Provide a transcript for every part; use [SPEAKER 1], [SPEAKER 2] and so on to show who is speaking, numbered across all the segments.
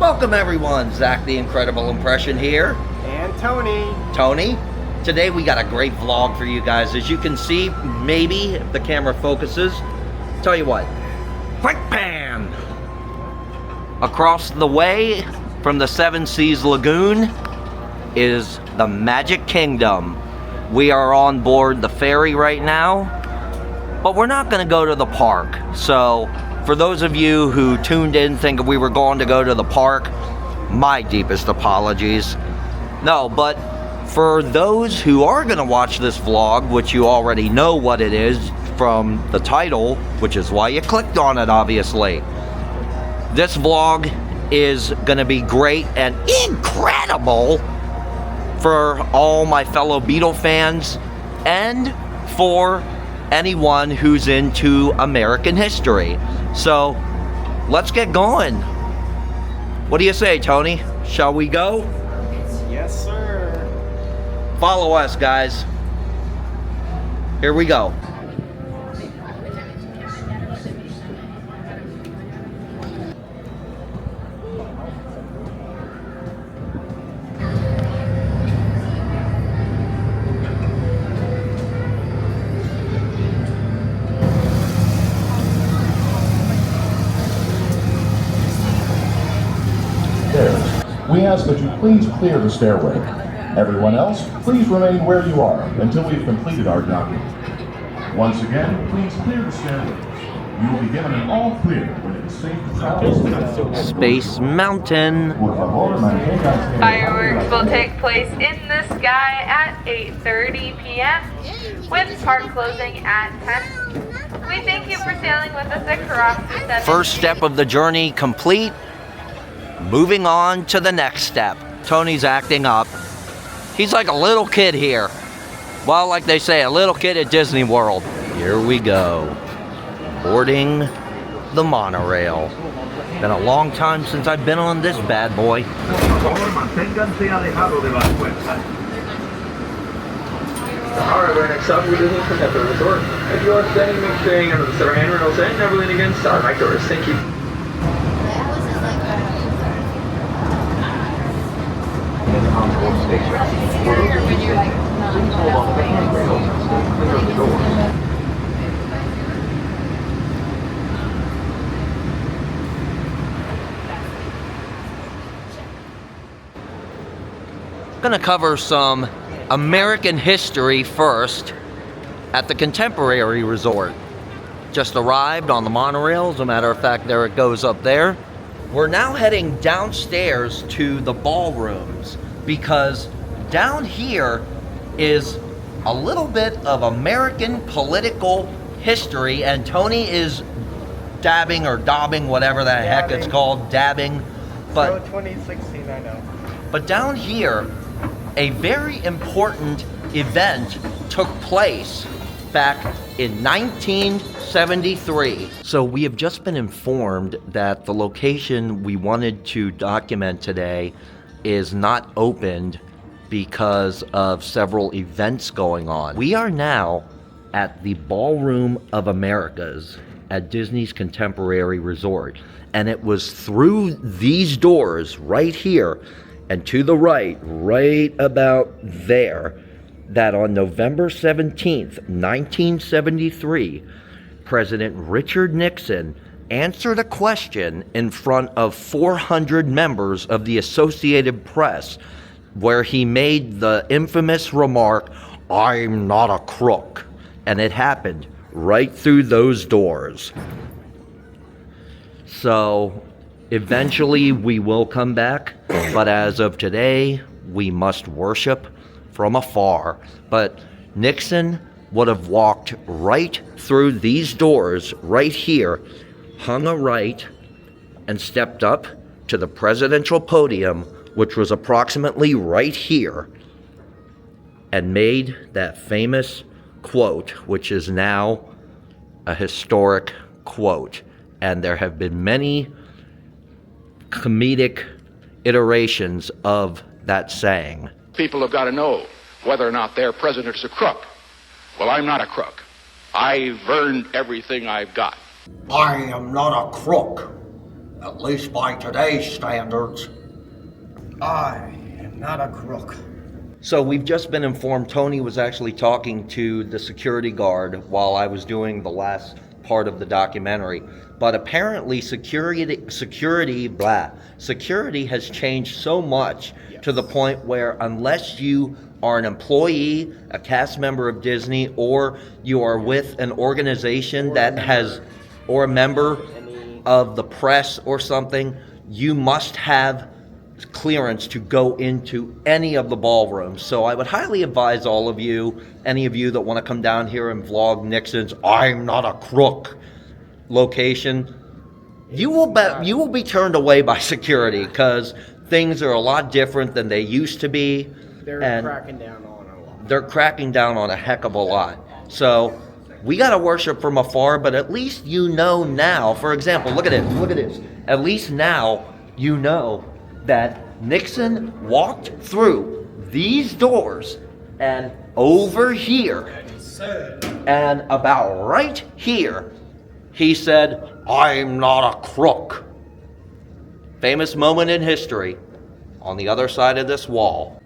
[SPEAKER 1] Welcome everyone, Zach the Incredible Impression here.
[SPEAKER 2] And Tony.
[SPEAKER 1] Tony. Today we got a great vlog for you guys. As you can see, maybe if the camera focuses, tell you what, quick pan! Across the way from the Seven Seas Lagoon is the Magic Kingdom. We are on board the ferry right now, but we're not gonna go to the park. So for those of you who tuned in thinking we were going to go to the park, my deepest apologies. No, but for those who are gonna watch this vlog, which you already know what it is from the title, which is why you clicked on it obviously. This vlog is gonna be great and incredible for all my fellow Beatle fans and for anyone who's into American history. So let's get going. What do you say, Tony? Shall we go?
[SPEAKER 2] Yes, sir.
[SPEAKER 1] Follow us, guys. Here we go.
[SPEAKER 3] We ask that you please clear the stairway. Everyone else, please remain where you are until we've completed our job. Once again, please clear the stairway. You will be given an all clear when it is safe to travel.
[SPEAKER 1] Space Mountain.
[SPEAKER 4] Fireworks will take place in the sky at 8:30 p.m. with park closing at 10. We thank you for sailing with us at Crook.
[SPEAKER 1] First step of the journey complete. Moving on to the next step. Tony's acting up. He's like a little kid here. Well, like they say, a little kid at Disney World. Here we go. Boarding the monorail. Been a long time since I've been on this bad boy.
[SPEAKER 5] Alright, next up, we do need Contemporary Resort. If you are staying under the Sarah Ann Reynolds and Neverland again, sorry, Mike Doris, thank you.
[SPEAKER 1] Gonna cover some American history first at the Contemporary Resort. Just arrived on the monorail. As a matter of fact, there it goes up there. We're now heading downstairs to the ballrooms because down here is a little bit of American political history, and Tony is dabbing or dabbing, whatever the heck it's called, dabbing. But
[SPEAKER 2] 2016, I know.
[SPEAKER 1] But down here, a very important event took place back in 1973. So we have just been informed that the location we wanted to document today is not opened because of several events going on. We are now at the Ballroom of Americas at Disney's Contemporary Resort. And it was through these doors right here and to the right about there, that on November 17th, 1973, President Richard Nixon answered a question in front of 400 members of the Associated Press, where he made the infamous remark, "I'm not a crook." And it happened right through those doors. So eventually we will come back, but as of today, we must worship from afar. But Nixon would have walked right through these doors right here, hung a right, and stepped up to the presidential podium, which was approximately right here, and made that famous quote, which is now a historic quote. And there have been many comedic iterations of that saying.
[SPEAKER 6] People have got to know whether or not their president is a crook. Well, I'm not a crook. I've earned everything I've got.
[SPEAKER 1] I am not a crook. At least by today's standards.
[SPEAKER 2] I am not a crook.
[SPEAKER 1] So we've just been informed Tony was actually talking to the security guard while I was doing the last part of the documentary. But apparently security has changed so much to the point where unless you are an employee, a cast member of Disney, or you are with an organization that has, or a member of the press or something, you must have clearance to go into any of the ballrooms. So I would highly advise all of you, any of you that want to come down here and vlog Nixon's I'm Not a Crook location, you will be turned away by security because things are a lot different than they used to be.
[SPEAKER 2] They're cracking down on a lot.
[SPEAKER 1] They're cracking down on a heck of a lot. So we got to worship from afar, but at least you know now. For example, look at this. At least now you know that Nixon walked through these doors and over here and about right here, he said, I'm not a crook. Famous moment in history on the other side of this wall.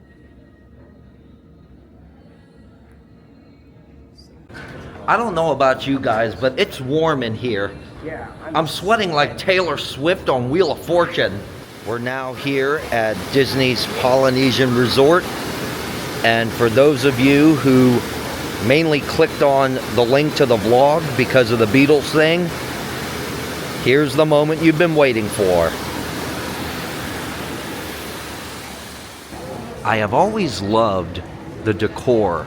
[SPEAKER 1] I don't know about you guys, but it's warm in here.
[SPEAKER 2] Yeah.
[SPEAKER 1] I'm sweating like Taylor Swift on Wheel of Fortune. We're now here at Disney's Polynesian Resort. And for those of you who mainly clicked on the link to the vlog because of the Beatles thing, here's the moment you've been waiting for. I have always loved the decor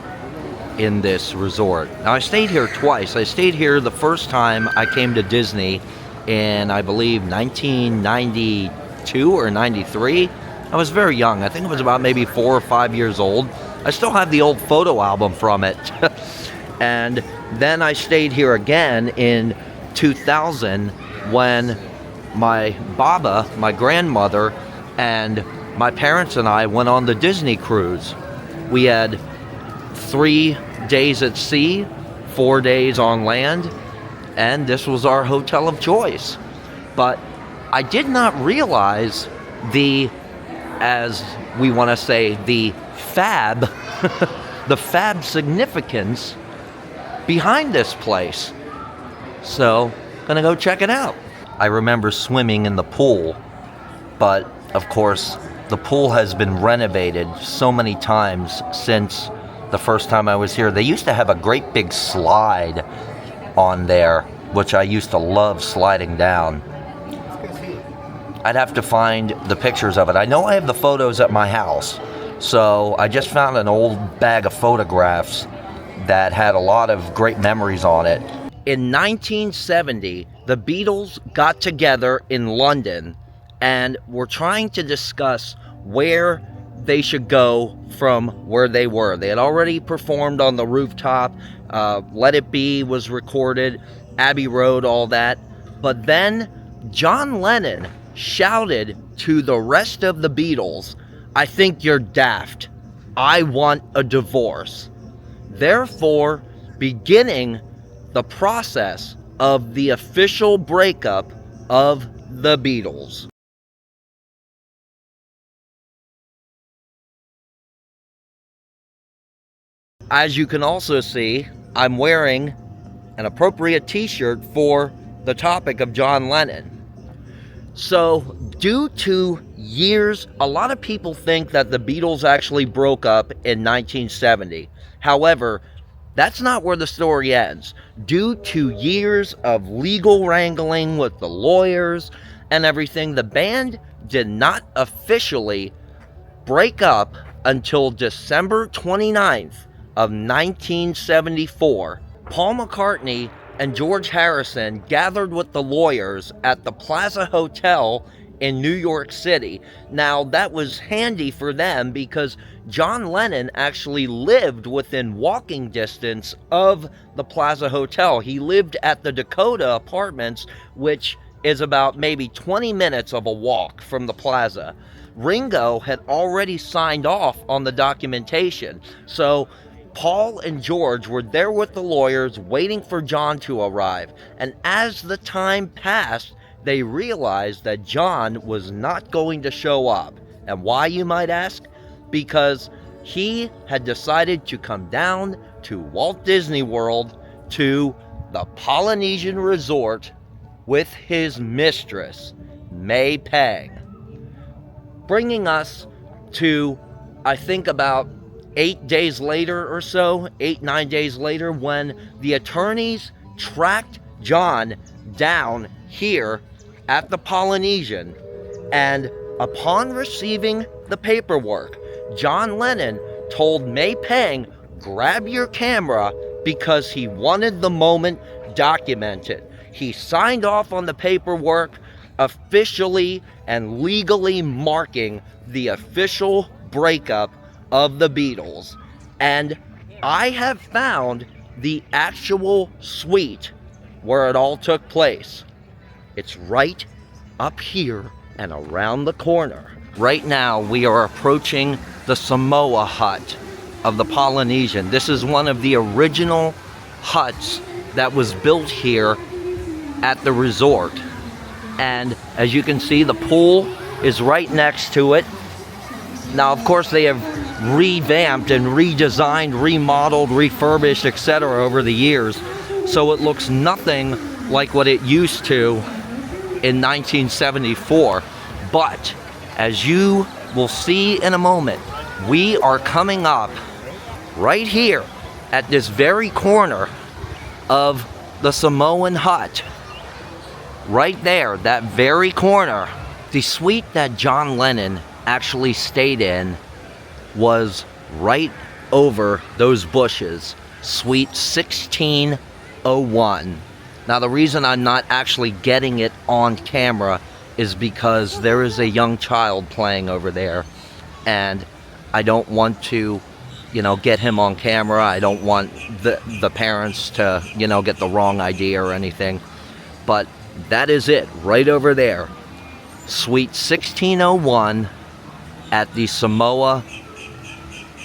[SPEAKER 1] in this resort. Now, I stayed here twice. I stayed here the first time I came to Disney in, I believe, 1992 or 93. I was very young. I think it was about maybe 4 or 5 years old. I still have the old photo album from it. And then I stayed here again in 2000 when my Baba, my grandmother, and my parents and I went on the Disney cruise. We had 3 days at sea, 4 days on land, and this was our hotel of choice. But I did not realize the, as we want to say, the fab, the fab significance behind this place. So, gonna go check it out. I remember swimming in the pool, but of course, the pool has been renovated so many times since the first time I was here. They used to have a great big slide on there, which I used to love sliding down. I'd have to find the pictures of it. I know I have the photos at my house, so I just found an old bag of photographs that had a lot of great memories on it. In 1970, the Beatles got together in London and were trying to discuss where they should go from where they were. They had already performed on the rooftop. Let It Be was recorded, Abbey Road, all that. But then John Lennon shouted to the rest of the Beatles, I think you're daft. I want a divorce. Therefore, beginning the process of the official breakup of the Beatles. As you can also see, I'm wearing an appropriate t-shirt for the topic of John Lennon. So, due to years, a lot of people think that the Beatles actually broke up in 1970. However, that's not where the story ends. Due to years of legal wrangling with the lawyers and everything, the band did not officially break up until December 29th of 1974. Paul McCartney and George Harrison gathered with the lawyers at the Plaza Hotel in New York City. Now, that was handy for them because John Lennon actually lived within walking distance of the Plaza Hotel. He lived at the Dakota Apartments, which is about maybe 20 minutes of a walk from the Plaza. Ringo had already signed off on the documentation, so Paul and George were there with the lawyers waiting for John to arrive. And as the time passed, they realized that John was not going to show up. And why, you might ask? Because he had decided to come down to Walt Disney World to the Polynesian resort with his mistress, May Pang. Bringing us to, I think, about 8 days later or so, 9 days later, when the attorneys tracked John down here at the Polynesian. And upon receiving the paperwork, John Lennon told May Pang, grab your camera, because he wanted the moment documented. He signed off on the paperwork, officially and legally marking the official breakup of the Beatles. And I have found the actual suite where it all took place. It's right up here and around the corner. Right now we are approaching the Samoa hut of the Polynesian. This is one of the original huts that was built here at the resort. And as you can see, the pool is right next to it. Now, of course, they have revamped and redesigned, remodeled, refurbished, etc. over the years. So it looks nothing like what it used to in 1974. But as you will see in a moment, we are coming up right here at this very corner of the Samoan hut. Right there, that very corner. The suite that John Lennon actually stayed in was right over those bushes, suite 1601. Now, the reason I'm not actually getting it on camera is because there is a young child playing over there, and I don't want to, get him on camera. I don't want the parents to, get the wrong idea or anything. But that is it, right over there. Suite 1601 at the Samoa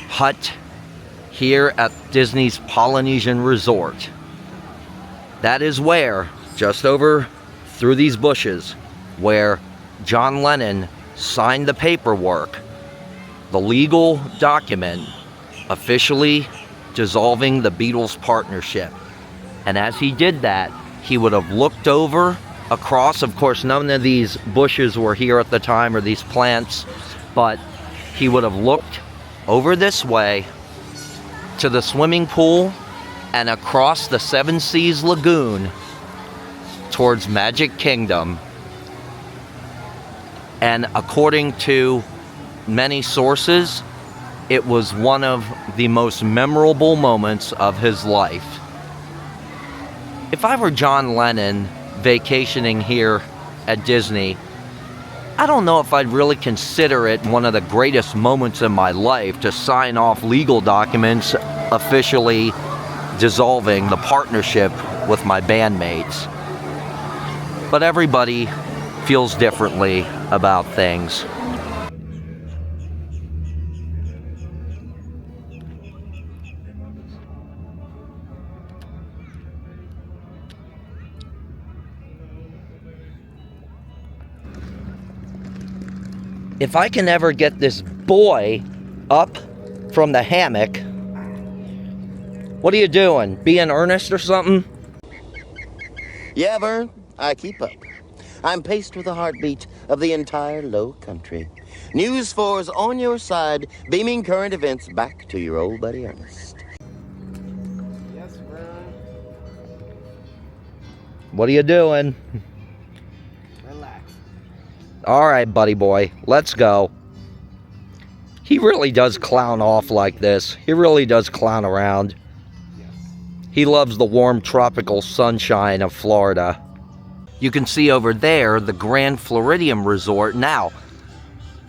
[SPEAKER 1] hut here at Disney's Polynesian Resort. That is where, just over through these bushes, where John Lennon signed the paperwork, the legal document officially dissolving the Beatles partnership. And as he did that, he would have looked over across. Of course, none of these bushes were here at the time, or these plants, but he would have looked over this way to the swimming pool and across the Seven Seas Lagoon towards Magic Kingdom. And according to many sources, it was one of the most memorable moments of his life. If I were John Lennon vacationing here at Disney, I don't know if I'd really consider it one of the greatest moments in my life to sign off legal documents officially dissolving the partnership with my bandmates. But everybody feels differently about things. If I can ever get this boy up from the hammock. What are you doing? Being earnest or something?
[SPEAKER 7] Yeah, Vern, I keep up. I'm paced with the heartbeat of the entire low country. News 4's on your side, beaming current events back to your old buddy Ernest.
[SPEAKER 2] Yes, Vern.
[SPEAKER 1] What are you doing?
[SPEAKER 2] Relax.
[SPEAKER 1] All right, buddy boy, let's go. He really does clown off like this. He really does clown around. He loves the warm tropical sunshine of Florida. You can see over there the Grand Floridian Resort. Now,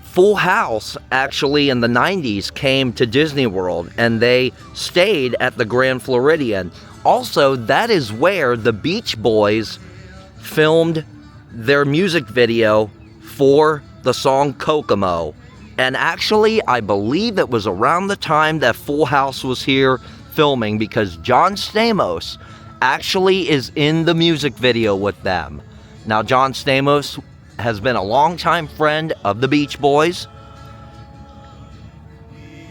[SPEAKER 1] Full House actually in the 90s came to Disney World and they stayed at the Grand Floridian. Also, that is where the Beach Boys filmed their music video for the song Kokomo. And actually, I believe it was around the time that Full House was here filming, because John Stamos actually is in the music video with them. Now, John Stamos has been a longtime friend of the Beach Boys.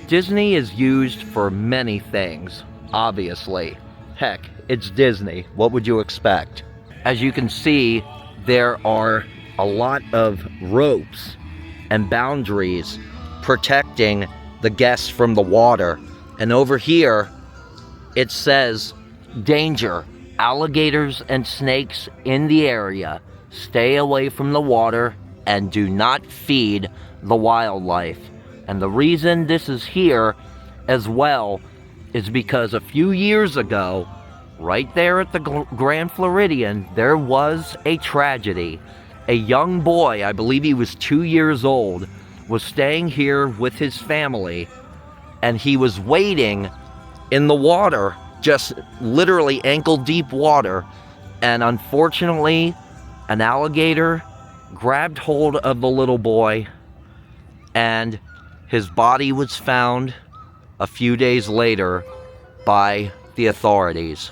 [SPEAKER 1] Disney is used for many things, obviously. Heck, it's Disney. What would you expect? As you can see, there are a lot of ropes and boundaries protecting the guests from the water. And over here, it says, danger, alligators and snakes in the area. Stay away from the water and do not feed the wildlife. And the reason this is here as well is because a few years ago, right there at the Grand Floridian, there was a tragedy. A young boy, I believe he was 2 years old, was staying here with his family, and he was wading in the water, just literally ankle-deep water, and unfortunately, an alligator grabbed hold of the little boy, and his body was found a few days later by the authorities.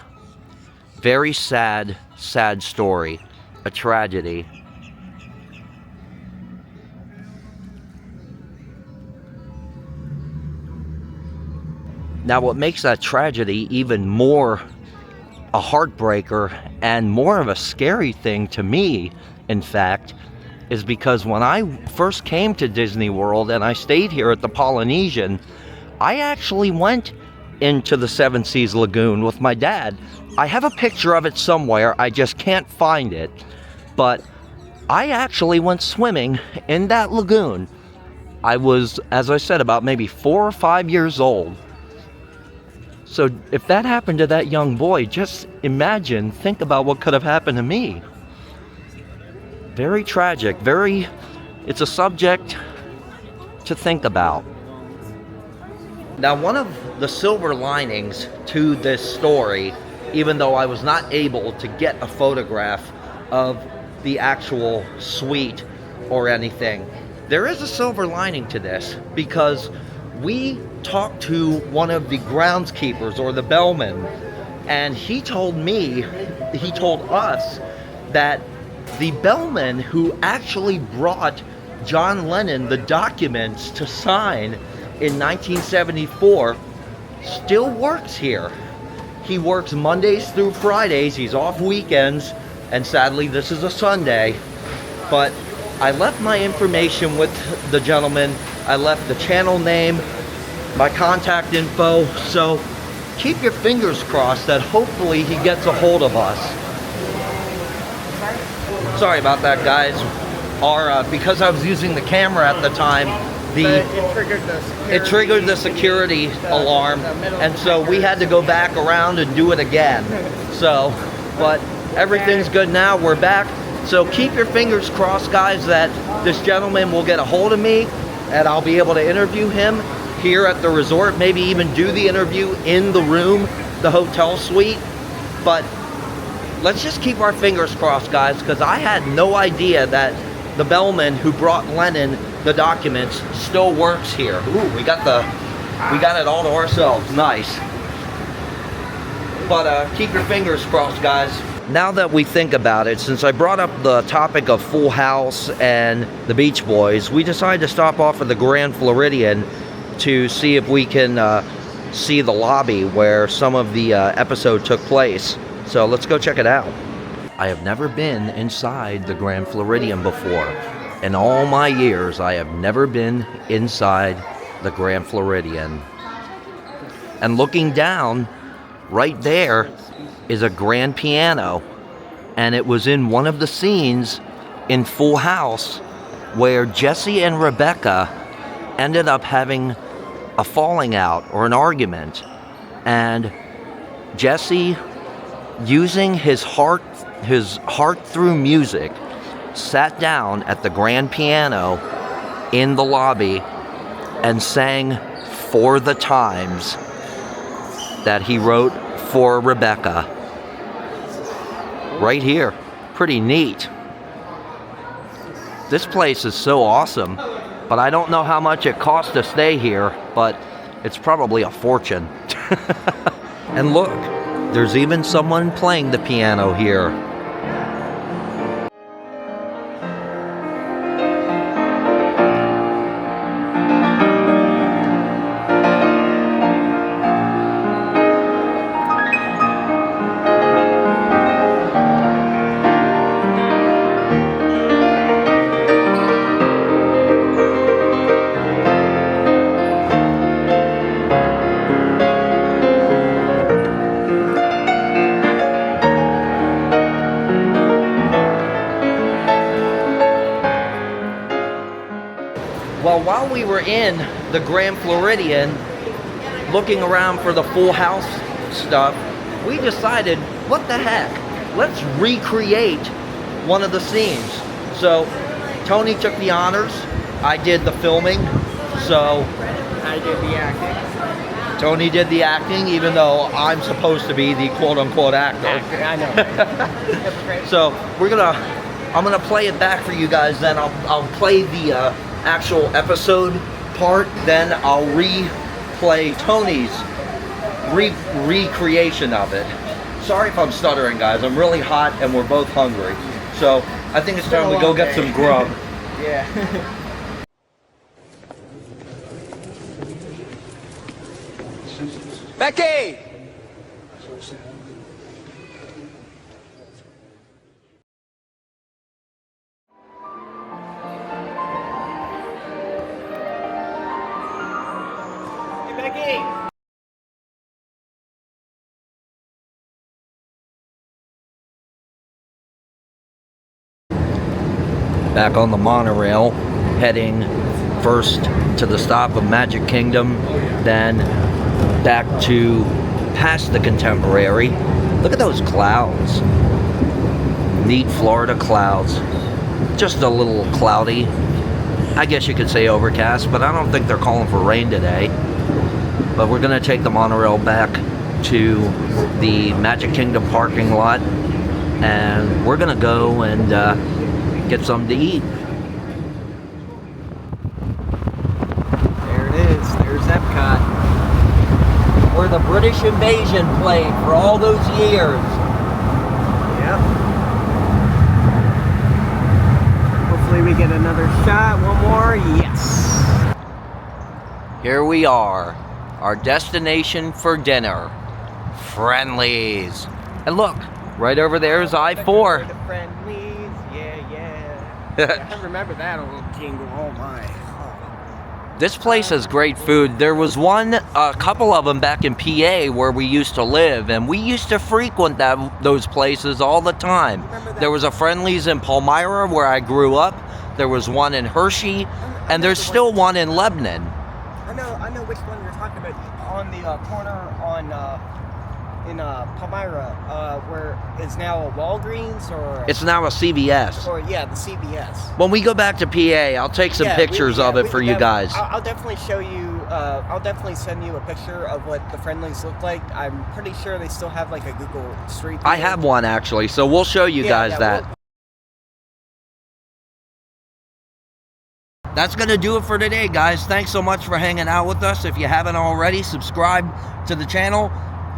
[SPEAKER 1] Very sad, sad story. A tragedy. Now, what makes that tragedy even more a heartbreaker and more of a scary thing to me, in fact, is because when I first came to Disney World and I stayed here at the Polynesian, I actually went into the Seven Seas Lagoon with my dad. I have a picture of it somewhere, I just can't find it, but I actually went swimming in that lagoon. I was, as I said, about maybe 4 or 5 years old. So if that happened to that young boy, just imagine, think about what could have happened to me. Very tragic, it's a subject to think about. Now, one of the silver linings to this story, even though I was not able to get a photograph of the actual suite or anything, there is a silver lining to this, because we talked to one of the groundskeepers or the bellman, and he told us that the bellman who actually brought John Lennon the documents to sign in 1974 still works here. He works Mondays through Fridays, he's off weekends, and sadly this is a Sunday. But I left my information with the gentleman, I left the channel name, my contact info, so keep your fingers crossed that hopefully he gets a hold of us. Sorry about that, guys. Because I was using the camera at the time, it triggered the security alarm, and so we had to go back around and do it again. So, but everything's good now, we're back. So keep your fingers crossed, guys, that this gentleman will get a hold of me and I'll be able to interview him here at the resort, maybe even do the interview in the room, the hotel suite. But let's just keep our fingers crossed, guys, because I had no idea that the bellman who brought Lennon the documents still works here. Ooh, we got it all to ourselves. Nice. But keep your fingers crossed, guys. Now that we think about it, since I brought up the topic of Full House and the Beach Boys, we decided to stop off at the Grand Floridian to see if we can see the lobby where some of the episode took place. So let's go check it out. I have never been inside the Grand Floridian before. In all my years, I have never been inside the Grand Floridian. And looking down, right there is a grand piano. And it was in one of the scenes in Full House where Jesse and Rebecca ended up having a falling out or an argument. And Jesse, using his heart through music, sat down at the grand piano in the lobby and sang For the Times that he wrote for Rebecca. Right here. Pretty neat. This place is so awesome, but I don't know how much it costs to stay here, but it's probably a fortune. And look, there's even someone playing the piano here. Well, while we were in the Grand Floridian, looking around for the Full House stuff, we decided, what the heck? Let's recreate one of the scenes. So, Tony took the honors. I did the filming. So,
[SPEAKER 2] I did the acting.
[SPEAKER 1] Tony did the acting, even though I'm supposed to be the quote-unquote actor.
[SPEAKER 2] I know.
[SPEAKER 1] So, I'm gonna play it back for you guys. Then I'll play the actual episode part. Then I'll replay Tony's recreation of it. Sorry if I'm stuttering, guys. I'm really hot and we're both hungry. So I think it's time we go get some grub.
[SPEAKER 2] Yeah.
[SPEAKER 8] Becky!
[SPEAKER 2] Hey, Becky!
[SPEAKER 1] Back on the monorail, heading first to the stop of Magic Kingdom, then back to past the Contemporary. Look at those clouds. Neat Florida clouds. Just a little cloudy. I guess you could say overcast, but I don't think they're calling for rain today. But we're gonna take the monorail back to the Magic Kingdom parking lot, and we're gonna go and get something to eat.
[SPEAKER 2] There it is. There's Epcot.
[SPEAKER 1] Where the British invasion played for all those years.
[SPEAKER 2] Yep. Hopefully we get another shot. One more. Yes.
[SPEAKER 1] Here we are, our destination for dinner, Friendly's. And look, right over there is I-4.
[SPEAKER 2] The Friendlies. Yeah. I remember that old jingle. Oh my.
[SPEAKER 1] This place has great food. There was a couple of them back in PA where we used to live, and we used to frequent those places all the time. There was a Friendly's in Palmyra where I grew up. There was one in Hershey, and there's still one in Lebanon.
[SPEAKER 2] I know which one you're talking about. On the corner in Palmyra, where is now a Walgreens or...
[SPEAKER 1] It's now a CVS.
[SPEAKER 2] Or, yeah, the CVS.
[SPEAKER 1] When we go back to PA, I'll take some pictures of it for you guys.
[SPEAKER 2] I'll definitely show you, I'll definitely send you a picture of what the Friendlies look like. I'm pretty sure they still have like a Google Street View.
[SPEAKER 1] I have one actually, so we'll show you guys that. That's going to do it for today, guys. Thanks so much for hanging out with us. If you haven't already, subscribe to the channel.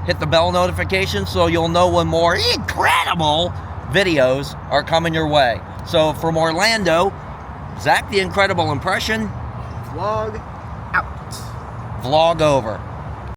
[SPEAKER 1] Hit the bell notification so you'll know when more incredible videos are coming your way. So from Orlando, Zach the Incredible Impression.
[SPEAKER 2] Vlog out.
[SPEAKER 1] Vlog over.